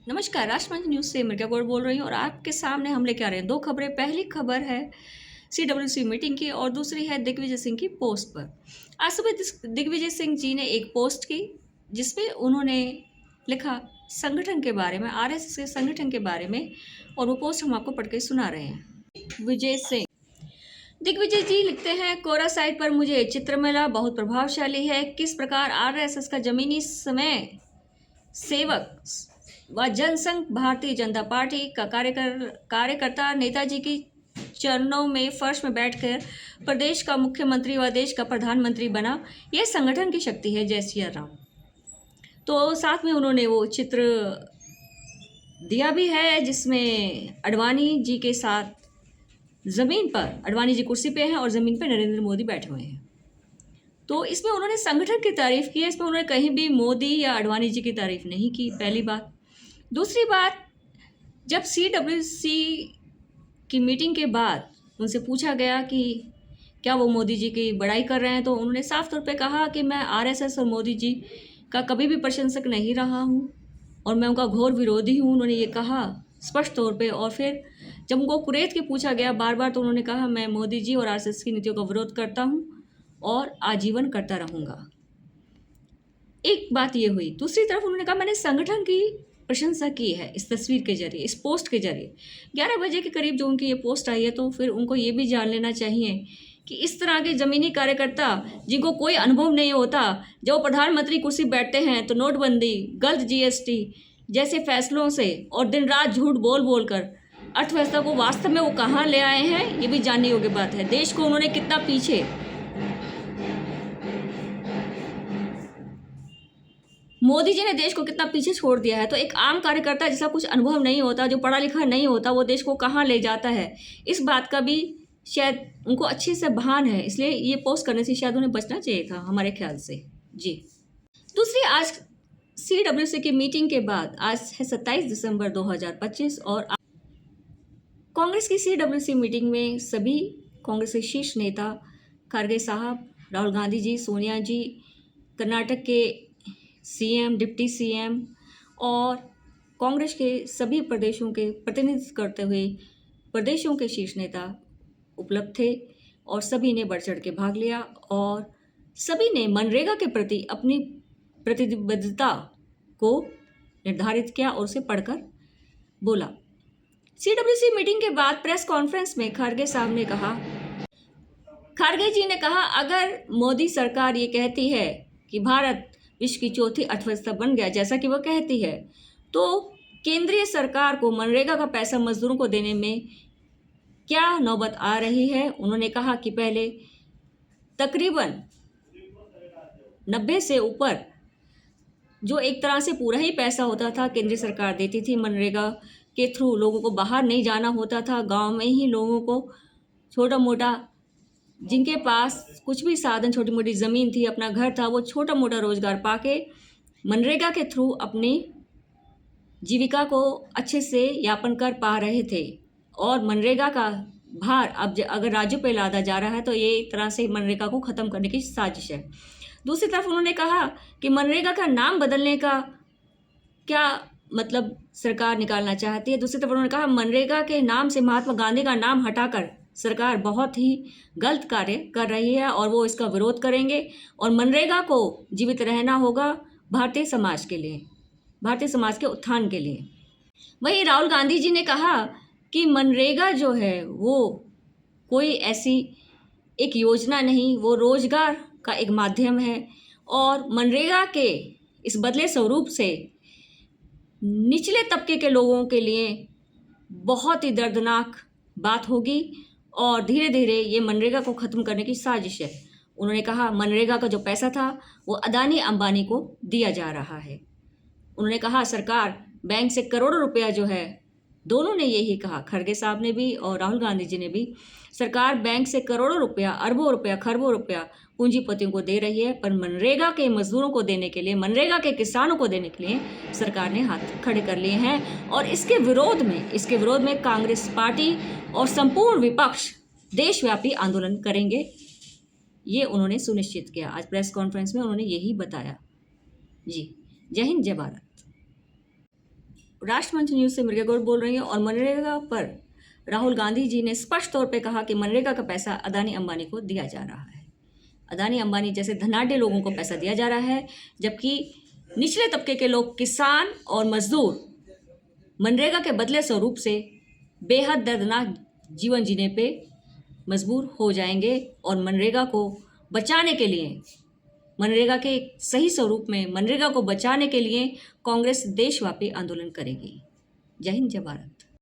नमस्कार, राष्ट्रमंच न्यूज़ से मिर्जा गौर बोल रही हूँ और आपके सामने हम लेके आ रहे हैं 2 खबरें। पहली खबर है सीडब्ल्यूसी मीटिंग की और दूसरी है दिग्विजय सिंह की पोस्ट पर। आज सुबह दिग्विजय सिंह जी ने एक पोस्ट की जिसमें उन्होंने लिखा संगठन के बारे में, आरएसएस के संगठन के बारे में, और वो पोस्ट हम आपको पढ़ के सुना रहे हैं। विजय सिंह दिग्विजय जी लिखते हैं, कोरा साइट पर मुझे चित्र मिला, बहुत प्रभावशाली है। किस प्रकार आरएसएस का जमीनी समय सेवक व जनसंघ भारतीय जनता पार्टी का कार्यकर्ता नेताजी की चरणों में फर्श में बैठकर प्रदेश का मुख्यमंत्री व देश का प्रधानमंत्री बना, यह संगठन की शक्ति है। जय सिया राम। तो साथ में उन्होंने वो चित्र दिया भी है जिसमें अडवाणी जी के साथ ज़मीन पर, अडवाणी जी कुर्सी पे हैं और ज़मीन पर नरेंद्र मोदी बैठे हुए हैं। तो इसमें उन्होंने संगठन की तारीफ की है, इसमें उन्होंने कहीं भी मोदी या अडवाणी जी की तारीफ नहीं की, पहली बात। दूसरी बात, जब सीडब्ल्यूसी की मीटिंग के बाद उनसे पूछा गया कि क्या वो मोदी जी की बड़ाई कर रहे हैं, तो उन्होंने साफ तौर पे कहा कि मैं आरएसएस और मोदी जी का कभी भी प्रशंसक नहीं रहा हूँ और मैं उनका घोर विरोधी हूँ, उन्होंने ये कहा स्पष्ट तौर पे। और फिर जब उनको कुरेद के पूछा गया बार बार, तो उन्होंने कहा मैं मोदी जी और आरएसएस की नीतियों का विरोध करता हूँ और आजीवन करता रहूँगा। एक बात ये हुई। दूसरी तरफ उन्होंने कहा मैंने संगठन की प्रशंसा की है इस तस्वीर के जरिए, इस पोस्ट के जरिए। 11 बजे के करीब जो उनकी ये पोस्ट आई है, तो फिर उनको ये भी जान लेना चाहिए कि इस तरह के ज़मीनी कार्यकर्ता जिनको कोई अनुभव नहीं होता, जब प्रधानमंत्री कुर्सी बैठते हैं तो नोटबंदी, गलत जीएसटी जैसे फैसलों से और दिन रात झूठ बोल बोल कर अर्थव्यवस्था को वास्तव में वो कहाँ ले आए हैं, ये भी जानने योग्य बात है। देश को उन्होंने कितना पीछे, मोदी जी ने देश को कितना पीछे छोड़ दिया है। तो एक आम कार्यकर्ता जिसका कुछ अनुभव नहीं होता, जो पढ़ा लिखा नहीं होता, वो देश को कहाँ ले जाता है, इस बात का भी शायद उनको अच्छे से भान है। इसलिए ये पोस्ट करने से शायद उन्हें बचना चाहिए था, हमारे ख्याल से। जी। दूसरी, आज सीडब्ल्यूसी की मीटिंग के बाद, आज है 27 दिसंबर 2025 और कांग्रेस की सीडब्ल्यूसी मीटिंग में सभी कांग्रेस के शीर्ष नेता, खड़गे साहब, राहुल गांधी जी, सोनिया जी, कर्नाटक के सीएम, डिप्टी सीएम और कांग्रेस के सभी प्रदेशों के प्रतिनिधित्व करते हुए प्रदेशों के शीर्ष नेता उपलब्ध थे और सभी ने बढ़ चढ़ के भाग लिया और सभी ने मनरेगा के प्रति अपनी प्रतिबद्धता को निर्धारित किया और उसे पढ़कर बोला। सीडब्ल्यूसी मीटिंग के बाद प्रेस कॉन्फ्रेंस में खड़गे साहब ने कहा, खड़गे जी ने कहा, अगर मोदी सरकार ये कहती है कि भारत विश्व की चौथी अर्थव्यवस्था बन गया, जैसा कि वह कहती है, तो केंद्रीय सरकार को मनरेगा का पैसा मजदूरों को देने में क्या नौबत आ रही है। उन्होंने कहा कि पहले तकरीबन 90 से ऊपर जो एक तरह से पूरा ही पैसा होता था, केंद्रीय सरकार देती थी मनरेगा के थ्रू। लोगों को बाहर नहीं जाना होता था, गांव में ही लोगों को छोटा मोटा, जिनके पास कुछ भी साधन, छोटी मोटी ज़मीन थी, अपना घर था, वो छोटा मोटा रोजगार पाके मनरेगा के थ्रू अपनी जीविका को अच्छे से यापन कर पा रहे थे। और मनरेगा का भार अब अगर राज्यों पे लादा जा रहा है, तो ये एक तरह से मनरेगा को ख़त्म करने की साजिश है। दूसरी तरफ उन्होंने कहा कि मनरेगा का नाम बदलने का क्या मतलब सरकार निकालना चाहती है। दूसरी तरफ उन्होंने कहा मनरेगा के नाम से महात्मा गांधी का नाम हटाकर सरकार बहुत ही गलत कार्य कर रही है और वो इसका विरोध करेंगे और मनरेगा को जीवित रहना होगा भारतीय समाज के लिए, भारतीय समाज के उत्थान के लिए। वहीं राहुल गांधी जी ने कहा कि मनरेगा जो है वो कोई ऐसी एक योजना नहीं, वो रोजगार का एक माध्यम है और मनरेगा के इस बदले स्वरूप से निचले तबके के लोगों के लिए बहुत ही दर्दनाक बात होगी और धीरे धीरे ये मनरेगा को ख़त्म करने की साजिश है। उन्होंने कहा मनरेगा का जो पैसा था वो अदानी अंबानी को दिया जा रहा है। उन्होंने कहा सरकार बैंक से करोड़ों रुपया जो है, दोनों ने यही कहा, खड़गे साहब ने भी और राहुल गांधी जी ने भी, सरकार बैंक से करोड़ों रुपया, अरबों रुपया, खरबों रुपया पूंजीपतियों को दे रही है, पर मनरेगा के मजदूरों को देने के लिए, मनरेगा के किसानों को देने के लिए सरकार ने हाथ खड़े कर लिए हैं। और इसके विरोध में कांग्रेस पार्टी और संपूर्ण विपक्ष देशव्यापी आंदोलन करेंगे, ये उन्होंने सुनिश्चित किया। आज प्रेस कॉन्फ्रेंस में उन्होंने यही बताया। जी, जय हिंद, जय भारत। राष्ट्रमंच न्यूज़ से मृगा गौड़ बोल रही हूँ। और मनरेगा पर राहुल गांधी जी ने स्पष्ट तौर पे कहा कि मनरेगा का पैसा अदानी अंबानी को दिया जा रहा है। अदानी अंबानी जैसे धनाढ्य लोगों को पैसा दिया जा रहा है, जबकि निचले तबके के लोग, किसान और मजदूर, मनरेगा के बदले स्वरूप से बेहद दर्दनाक जीवन जीने पे मजबूर हो जाएंगे। और मनरेगा को बचाने के लिए, मनरेगा के सही स्वरूप में मनरेगा को बचाने के लिए कांग्रेस देशव्यापी आंदोलन करेगी। जय हिंद, जय भारत।